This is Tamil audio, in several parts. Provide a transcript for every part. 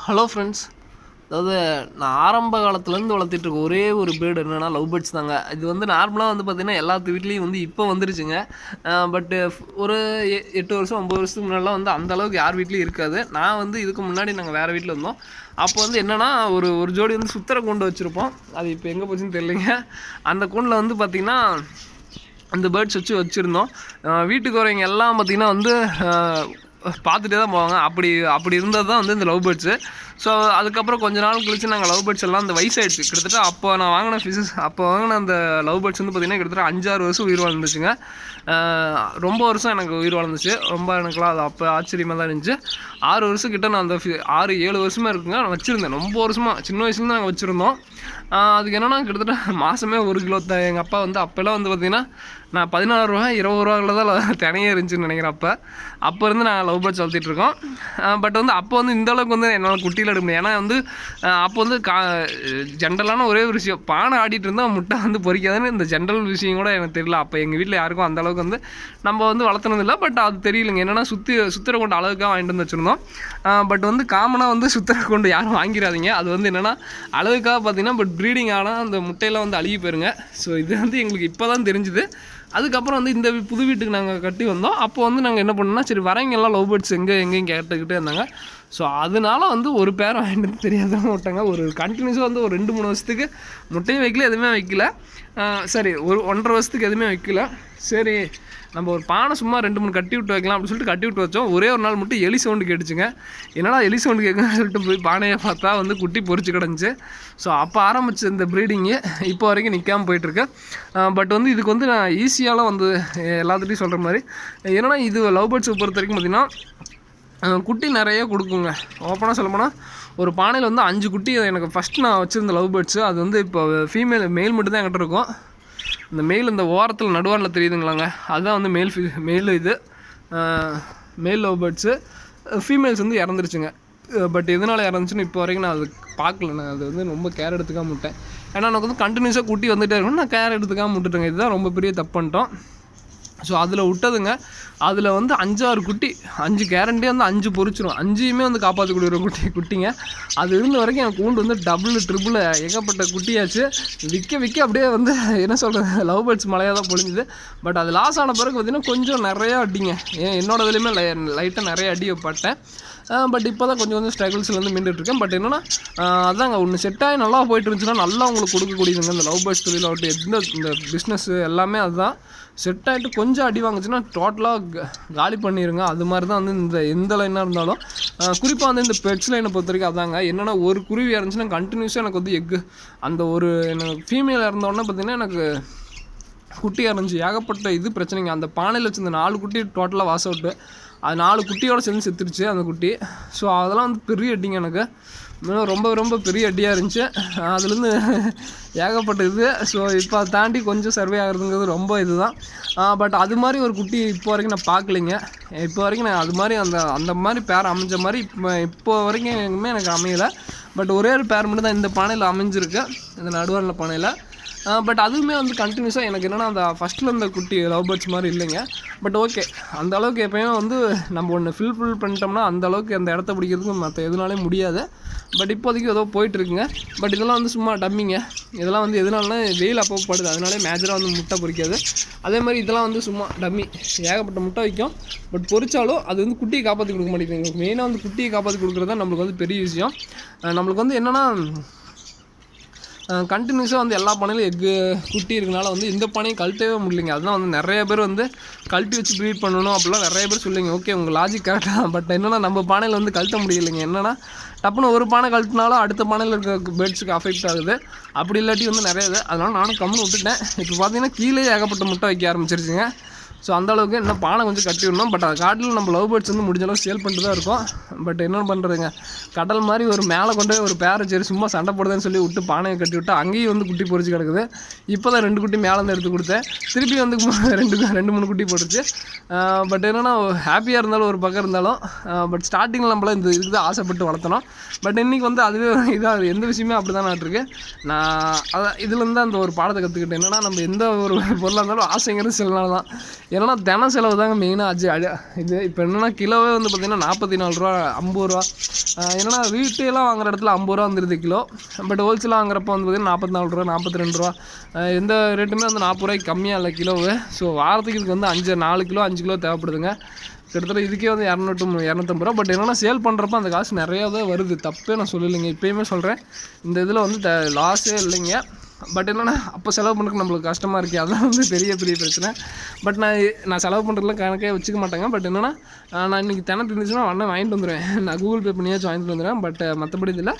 Hello friends. அதாவது நான் ஆரம்ப காலத்துலேருந்து வளர்த்திட்ருக்க ஒரே ஒரு பேர்டு என்னென்னா லவ் பேர்ட்ஸ் தாங்க. இது வந்து நார்மலாக வந்து பார்த்திங்கன்னா எல்லாத்து வீட்லேயும் வந்து இப்போ வந்துருச்சுங்க. பட்டு ஒரு 8 வருஷம் 9 வருஷத்துக்கு முன்னாடிலாம் வந்து அந்தளவுக்கு யார் வீட்லேயும் இருக்காது. நான் வந்து இதுக்கு முன்னாடி நாங்கள் வேறு வீட்டில் இருந்தோம். அப்போ வந்து என்னென்னா ஒரு ஜோடி வந்து சுத்தர கூண்டு வச்சுருப்போம். அது இப்போ எங்கே போச்சுன்னு தெரியலைங்க. அந்த கூண்டில் வந்து பார்த்திங்கன்னா அந்த பேர்ட்ஸ் வச்சுருந்தோம். வீட்டுக்கு வரவங்க எல்லாம் பார்த்திங்கன்னா வந்து பார்த்துட்டே தான் போவாங்க. அப்படி இருந்தது தான் வந்து இந்த லவ் பேர்ட்ஸு. ஸோ அதுக்கப்புறம் கொஞ்ச நாள் கழிச்சு நாங்கள் லவ் பேர்ட்ஸ் எல்லாம் அந்த வயசாகிடுச்சு. கிட்டத்தட்ட அப்போ நான் வாங்கின அப்போ வாங்கின அந்த லவ் பேர்ட்ஸ் வந்து பார்த்திங்கன்னா கிட்டத்தட்ட 5-6 வருஷம் உயிர் வாழ்ந்துச்சுங்க. ரொம்ப வருஷம் எனக்கு உயிர் வாழ்ந்துச்சு. ரொம்ப எனக்குலாம் அது அப்போ ஆச்சரியமாக தான் இருந்துச்சு. 6 வருஷம் கிட்ட நான் அந்த 6-7 வருஷமாக இருக்குங்க நான் வச்சுருந்தேன். ரொம்ப வருஷமாக சின்ன வயசுலேருந்து நாங்கள் வச்சுருந்தோம். அதுக்கு என்னென்னா கிட்டத்தட்ட மாதமே 1 கிலோ எங்கள் அப்பா வந்து அப்போல்லாம் வந்து பார்த்திங்கன்னா நான் 16 ரூபா 20 ரூபாவில் தான் தினையே இருந்துச்சுன்னு நினைக்கிறேன். அப்போ இருந்து நான் லவ் பேர்ட்ஸ் வளர்த்திட்ருக்கோம். பட் வந்து அப்போ வந்து இந்தளவுக்கு வந்து என்னால் குட்டியில் எடுக்க முடியும். ஏன்னா வந்து அப்போ வந்து ஜென்ரலான ஒரே ஒரு விஷயம், பானை ஆடிட்டு இருந்தால் முட்டை வந்து பொறிக்காதுன்னு இந்த ஜென்ரல் விஷயம் கூட எனக்கு தெரியல. அப்போ எங்கள் வீட்டில் யாருக்கும் அந்தளவுக்கு வந்து நம்ம வந்து வளர்த்துனதில்லை. பட் அது தெரியலைங்க. என்னென்னா சுத்திர கொண்டு அளவுக்காக வாங்கிட்டு வந்து வச்சுருந்தோம். பட் வந்து காமனாக வந்து சுத்திர கொண்டு யாரும் வாங்கிடாதீங்க. அது வந்து என்னென்னா அளவுக்காக பார்த்தீங்கன்னா பட் ப்ரீடிங் ஆனால் அந்த முட்டையெல்லாம் வந்து அழுகி போயிருங்க. ஸோ இது வந்து எங்களுக்கு இப்போ தான் தெரிஞ்சுது. அதுக்கப்புறம் வந்து இந்த புது வீட்டுக்கு நாங்கள் கட்டி வந்தோம். அப்போ வந்து நாங்கள் என்ன பண்ணோம்னா, சரி வரவங்க எல்லாம் லவ் பேர்ட்ஸ் எங்கேயும் கேட்டுக்கிட்டே இருந்தாங்க. ஸோ அதனால வந்து ஒரு பேர் வாங்கிட்டு தெரியாதான் விட்டாங்க. ஒரு கண்டினியூஸாக வந்து ஒரு 2-3 வருஷத்துக்கு முட்டையும் வைக்கல, எதுவுமே வைக்கல. சரி ஒரு 1.5 வருஷத்துக்கு எதுவுமே வைக்கல. சரி நம்ம ஒரு பானை சும்மா 2-3 கட்டி விட்டு வைக்கலாம் அப்படின்னு சொல்லிட்டு கட்டி விட்டு வச்சோம். ஒரே ஒரு நாள் மட்டும் எலி சவுண்டு கேட்டுச்சுங்க. என்னடா எலி சவுண்டு கேட்குன்னு சொல்லிட்டு போய் பானையை பார்த்தா வந்து குட்டி பொறிச்சு கிடந்துச்சு. ஸோ அப்போ ஆரம்பித்த இந்த ப்ரீடிங்கு இப்போ வரைக்கும் நிற்காமல் போயிட்டுருக்கு. பட் வந்து இதுக்கு வந்து நான் ஈஸியாலாம் வந்து எல்லாத்துட்டையும் சொல்கிற மாதிரி என்னென்னா இது லவ் பேர்ட்ஸை பொறுத்த வரைக்கும் பார்த்திங்கன்னா குட்டி நிறைய கொடுக்குங்க. ஓப்பனாக சொல்லப்போனால் ஒரு பானையில் வந்து 5 குட்டி எனக்கு ஃபஸ்ட்டு நான் வச்சுருந்த லவ் பேர்ட்ஸு அது வந்து இப்போ மெயில் மட்டும் தான் என்கிட்ட இருக்கும். இந்த மெயில் இந்த ஓரத்தில் நடுவாரில் தெரியுதுங்களாங்க, அதுதான் வந்து மெயில் இது மேல் லவ் பேர்ட்ஸு. ஃபீமேல்ஸ் வந்து இறந்துருச்சுங்க. பட் எதனால் இறந்துச்சுன்னு இப்போ வரைக்கும் நான் அது பார்க்கல. நான் அது வந்து ரொம்ப கேர் எடுத்துக்காம விட்டேன். ஏன்னா எனக்கு வந்து கண்டினியூஸாக குட்டி வந்துகிட்டே இருக்கணும், நான் கேர் எடுத்துக்காம விட்டுட்டேங்க. இதுதான் ரொம்ப பெரிய தப்பு பண்ணிட்டோம். ஸோ அதில் விட்டதுங்க. அதில் வந்து 5-6 குட்டி, 5 கேரண்டியே வந்து 5 பொறிச்சிடும். 5யுமே வந்து காப்பாற்றக்கூடிய குட்டிங்க. அது இருந்த வரைக்கும் எனக்கு கூண்டு வந்து டபுள் ட்ரிபிள் ஏகப்பட்ட குட்டியாச்சு. விற்க அப்படியே வந்து என்ன சொல்கிறது, லவ் பேர்ட்ஸ் மழையாக தான் பொழிஞ்சுது. பட் அது லாஸ் ஆன பிறகு பார்த்திங்கன்னா கொஞ்சம் நிறையா அடிங்க. என்னோட இதுலேயுமே லைட்டாக நிறைய அடி பட்டேன். பட் இப்போ தான் கொஞ்சம் ஸ்ட்ரகிள்ஸ்லேருந்து மீண்டுட்ருக்கேன். பட் என்னென்னா அதாங்க ஒன்று செட் ஆகி நல்லா போயிட்டு இருந்துச்சுன்னா நல்லா உங்களுக்கு கொடுக்கக்கூடியதுங்க. இந்த லவ் பேர்ட்ஸ் தொழில் ஆகட்டும், இந்த பிஸ்னஸ்ஸு எல்லாமே அதுதான். செட் ஆகிட்டு கொஞ்சம் அடி வாங்குச்சுன்னா டோட்டலாக காலி பண்ணிடுங்க. அது மாதிரி தான் வந்து எந்த லைனாக இருந்தாலும் குறிப்பாக வந்து இந்த பெட்ஸ் லைனை பொறுத்த வரைக்கும் அதாங்க. என்னென்னா ஒரு குருவி இருந்துச்சுன்னா கண்டினியூஸாக எனக்கு வந்து எக்கு அந்த ஒரு எனக்கு ஃபீமேல் இருந்தோடனே பார்த்திங்கன்னா எனக்கு குட்டி இருந்துச்சு. ஏகப்பட்ட பிரச்சனைங்க. அந்த பானையில் வச்சு 4 குட்டி டோட்டலாக வாஷ் அவுட்டு. அது 4 குட்டியோடு சேர்ந்து செத்துருச்சு அந்த குட்டி. ஸோ அதெல்லாம் வந்து பெரிய அடிங்க எனக்கு. ரொம்ப பெரிய அடியாக இருந்துச்சு. அதுலேருந்து ஏகப்பட்ட ஸோ இப்போ அதை தாண்டி கொஞ்சம் சர்வே ஆகிறதுங்கிறது ரொம்ப இதுதான். பட் அது மாதிரி ஒரு குட்டி இப்போ வரைக்கும் நான் பார்க்கலைங்க. இப்போ வரைக்கும் நான் அது மாதிரி அந்த மாதிரி பேர் அமைஞ்ச மாதிரி இப்போ வரைக்கும் எனக்கு அமையலை. பட் ஒரே ஒரு பேர் மட்டும் தான் இந்த பானையில் அமைஞ்சிருக்கு, இந்த நடுவாரில் பானையில். பட் அதுவுமே வந்து கண்டினியூஸாக எனக்கு என்னென்னா அந்த ஃபஸ்ட்டில் இருந்த குட்டி லவ் பேர்ட்ஸ் மாதிரி இல்லைங்க. பட் ஓகே, அந்த அளவுக்கு எப்போயும் வந்து நம்ம ஒன்று ஃபில் பண்ணிட்டோம்னா அந்த அளவுக்கு அந்த இடத்த பிடிக்கிறதுக்கு மற்ற எதுனாலே முடியாது. பட் இப்போதைக்கு ஏதோ போயிட்டுருக்குங்க. பட் இதெல்லாம் வந்து சும்மா டம்மிங்க. இதெல்லாம் வந்து எதுனாலனா வெயில் அப்போ படுது, அதனாலே மேஜராக வந்து முட்டை பொறிக்காது. அதே மாதிரி இதெல்லாம் வந்து சும்மா டம்மி. ஏகப்பட்ட முட்டை வைக்கும். பட் பொறிச்சாலும் அது வந்து குட்டியை காப்பாற்றி கொடுக்க மாட்டேங்குது. மெயினாக வந்து குட்டியை காப்பாற்றி கொடுக்குறது தான் நம்மளுக்கு வந்து பெரிய விஷயம். நம்மளுக்கு வந்து என்னென்னா கண்டினியூஸாக வந்து எல்லா பானையிலும் எக்கு குட்டி இருக்கனால வந்து இந்த பானையும் கழட்டவே முடியலைங்க. அதுதான் வந்து நிறைய பேர் வந்து கழட்டி வச்சு ப்ரீட் பண்ணணும் அப்படிலாம் நிறைய பேர் சொல்லுங்க. ஓகே, உங்கள் லாஜிக் கரெக்டாக. பட் என்னென்னா நம்ம பானையில் வந்து கழட்ட முடியலைங்க. என்னென்னா டப்புன்னு ஒரு பானை கழட்டினாலும் அடுத்த பானையில் இருக்க பேர்ட்ஸுக்கு அஃபெக்ட் ஆகுது. அப்படி இல்லாட்டி வந்து நிறைய இது. அதனால் நானும் கம்முன்னு விட்டுட்டேன். இப்போ பார்த்தீங்கன்னா கீழே ஏகப்பட்ட முட்டை வைக்க ஆரம்பிச்சிருச்சுங்க. ஸோ அந்தளவுக்கு இன்னும் பானை கொஞ்சம் கட்டி விடணும். பட் அது காட்டில் நம்ம லவ் பேர்ட்ஸ் வந்து முடிஞ்ச அளவுக்கு சேல் பண்ணிட்டு தான் இருக்கோம். பட் என்ன பண்ணுறதுங்க, கடல் மாதிரி ஒரு மேலே கொண்டு ஒரு பேரை சரி சும்மா சண்டை போடுதுன்னு சொல்லி விட்டு பானையை கட்டி விட்டு அங்கேயும் வந்து குட்டி பொறிச்சு கிடக்குது. இப்போ தான் 2 குட்டி மேலேருந்து எடுத்து கொடுத்தேன். திருப்பி வந்து 2-3 குட்டி போட்டுருச்சு. பட் என்னென்னா ஹாப்பியாக இருந்தாலும் ஒரு பக்கம் இருந்தாலும் பட் ஸ்டார்டிங்கில் நம்மளாம் இதுக்கு தான் ஆசைப்பட்டு வளர்த்தணும். பட் இன்றைக்கி வந்து அதுவே இதாக எந்த விஷயமே அப்படி தான் நாட்டிருக்கு. நான் அதான் இதுலேருந்து அந்த ஒரு பாடத்தை கற்றுக்கிட்டேன். என்னென்னா நம்ம எந்த ஒரு பொருளாக இருந்தாலும் ஆசைங்கிறது சில நாள் தான். ஏன்னா தினம் செலவு தாங்க மெயினாக இது இப்போ என்னென்னா கிலோவே வந்து பார்த்திங்கன்னா 44 ரூபா 50 ரூபா. ஏன்னா வீட்டையெல்லாம் வாங்குற இடத்துல 50 ரூபா வந்துடுது கிலோ. பட் ஹோல்சேலாக வாங்குறப்போ வந்து பார்த்திங்கன்னா 44 ரூபா 42 ரூபா. எந்த ரேட்டுமே வந்து 40 ரூபாய்க்கு கம்மியாக இல்லை கிலோவு. ஸோ வாரத்துக்கு இதுக்கு வந்து 4 கிலோ 5 கிலோ தேவைப்படுதுங்க. கிட்டத்தட்ட இதுக்கே வந்து 250 ரூபா. பட் என்னென்னா சேல் பண்ணுறப்ப அந்த காசு நிறையா தான் வருது, தப்பே நான் சொல்லலைங்க. இப்போயுமே சொல்கிறேன், இந்த இதில் வந்து லாஸே இல்லைங்க. பட் என்னென்னா அப்போ செலவு பண்ணுறதுக்கு நம்மளுக்கு கஷ்டமாக இருக்குது, அதெல்லாம் வந்து பெரிய பிரச்சனை. பட் நான் செலவு பண்ணுறதுலாம் கணக்கே வச்சுக்க மாட்டேங்க. பட் என்னென்னா நான் இன்றைக்கி தினை இருந்துச்சுன்னா வாங்கிட்டு வந்துடுவேன். நான் கூகுள் பே பண்ணியாச்சும் வாங்கிட்டு வந்துடுவேன். பட் மற்றபடி இதில்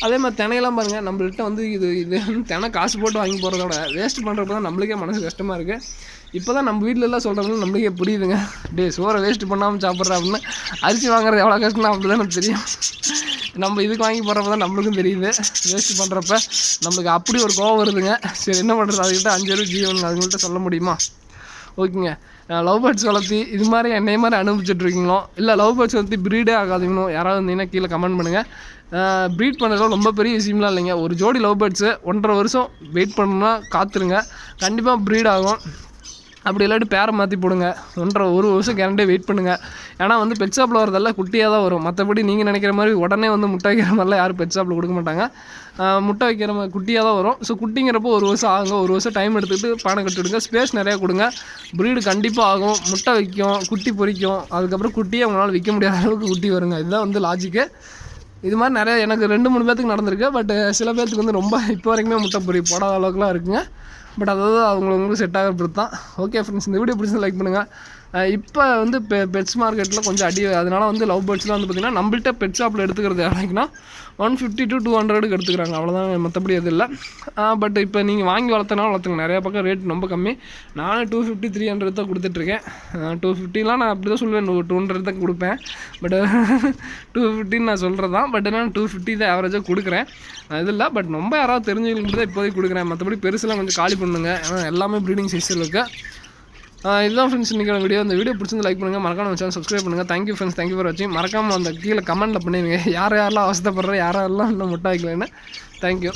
அதே மாதிரி தினையெல்லாம் பாருங்கள், நம்மள்கிட்ட வந்து இது தினை காசு போட்டு வாங்கி போகிறதோட வேஸ்ட் பண்ணுறப்ப தான் நம்மளுக்கே மனசு கஷ்டமாக இருக்குது. இப்போ தான் நம்ம வீட்டிலலாம் சொல்கிறது நம்மளுக்கே புரியுதுங்க. சோறை வேஸ்ட்டு பண்ணாமல் சாப்பிட்றா அப்படின்னு. அரிசி வாங்குறது எவ்வளோ கஷ்டம் அப்படி தான் எனக்கு தெரியும். நம்ம இதுக்கு வாங்கி போடுறப்ப தான் நம்மளுக்கும் தெரியுது. வேஸ்ட்டு பண்ணுறப்ப நம்மளுக்கு அப்படி ஒரு கோவம் வருதுங்க. சரி என்ன பண்ணுறது, அதுக்கிட்ட 5 ரூபா ஜீவன் அதுங்கள்ட்ட சொல்ல முடியுமா? ஓகேங்க. லவ் பேர்ட்ஸ் வளர்த்தி இது மாதிரி என்னை மாதிரி அனுபவிச்சுட்ருக்கீங்களோ, இல்லை லவ் பேர்ட்ஸ் வளர்த்தி ப்ரீடே ஆகாதீங்களோ யாராவது இருந்தீங்கன்னா கீழே கமெண்ட் பண்ணுங்கள். ப்ரீட் பண்ணுறதுல ரொம்ப பெரிய விஷயம்லாம் இல்லைங்க. ஒரு ஜோடி லவ் பேர்ட்ஸு 1.5 வருஷம் வெயிட் பண்ணணும்னா காத்துருங்க, கண்டிப்பாக ப்ரீட் ஆகும். அப்படி இல்லாட்டி பேரை மாற்றி போடுங்க. 1 வருஷம் கேரண்டியாக வெயிட் பண்ணுங்கள். ஏன்னா வந்து பெட் ஷாப்பில் வரதெல்லாம் குட்டியாக தான் வரும். மற்றபடி நீங்கள் நினைக்கிற மாதிரி உடனே வந்து முட்டை வைக்கிற மாதிரிலாம் யாரும் பெட் ஷாப்பில் கொடுக்க மாட்டாங்க. முட்டை வைக்கிற மாதிரி குட்டியாக தான் வரும். ஸோ குட்டிங்கிறப்போ 1 வருஷம் ஆகுங்க. 1 வருஷம் டைம் எடுத்துக்கிட்டு பானை கட்டிவிடுங்க. ஸ்பேஸ் நிறையா கொடுங்க. ப்ரீடு கண்டிப்பாக ஆகும், முட்டை வைக்கும், குட்டி பொரிக்கும். அதுக்கப்புறம் குட்டியை அவங்களால விற்க முடியாத அளவுக்கு குட்டி வருங்க. இதுதான் வந்து லாஜிக்கு. இது மாதிரி நிறையா எனக்கு 2-3 பேர்த்துக்கு நடந்திருக்கு. பட் சில பேர்த்துக்கு வந்து ரொம்ப இப்போ வரைக்குமே முட்டை போடாத அளவுக்குலாம் இருக்குங்க. பட் அதாவது அவங்களுக்கு செட் ஆகிற பொறுத்து தான். ஓகே ஃப்ரெண்ட்ஸ், இந்த வீடியோ பிடிச்சி லைக் பண்ணுங்கள். இப்போ வந்து பெட்ஸ் மார்க்கெட்டில் கொஞ்சம் அதனால் வந்து லவ் பேர்ட்ஸ்லாம் வந்து பார்த்திங்கன்னா நம்மள்கிட்ட பெட் ஷாப்பில் எடுத்துக்கிறது யாருக்குன்னா 150 to 200க்கு எடுத்துக்கிறாங்க, அவ்வளோதான். மற்றபடி எது இல்லை. பட் இப்போ நீங்கள் வாங்கி வளர்த்துங்க. நிறையா பக்கம் ரேட் ரொம்ப கம்மி. நானும் 250 300 தான் கொடுத்துட்ருக்கேன். 250லாம் நான் அப்படி தான் சொல்லுவேன், 200 தான் கொடுப்பேன். பட் 250 நான் சொல்கிறது தான். பட் என்னென்னா 250 தான் ஆவரேஜாக கொடுக்குறேன். இது இல்லை. பட் ரொம்ப யாராவது தெரிஞ்சவங்களுக்கு தான் இப்போதைக்கு கொடுக்குறேன். மற்றபடி பெருசுலாம் கொஞ்சம் காலி பண்ணுங்க. ஏன்னா எல்லாமே ப்ரீடிங் சைஸில் இருக்குது. இதுதான் ஃப்ரெண்ட்ஸ் இன்றைக்கான வீடியோ. இந்த வீடியோ பிடிச்சிருந்து லைக் பண்ணுங்கள், மறக்காம சேனல் சப்ஸ்கிரைப் பண்ணுங்கள். தேங்க்யூ ஃப்ரெண்ட்ஸ், தேங்க்யூ ஃபார் வாட்சிங். மறக்காமல் அந்த கீழே கமெண்ட்டில் பண்ணுவீங்க யாரெல்லாம் அவசரப்படுற யாரெல்லாம் இன்னும் முட்டை வைக்கலன்னு. தேங்க்யூ.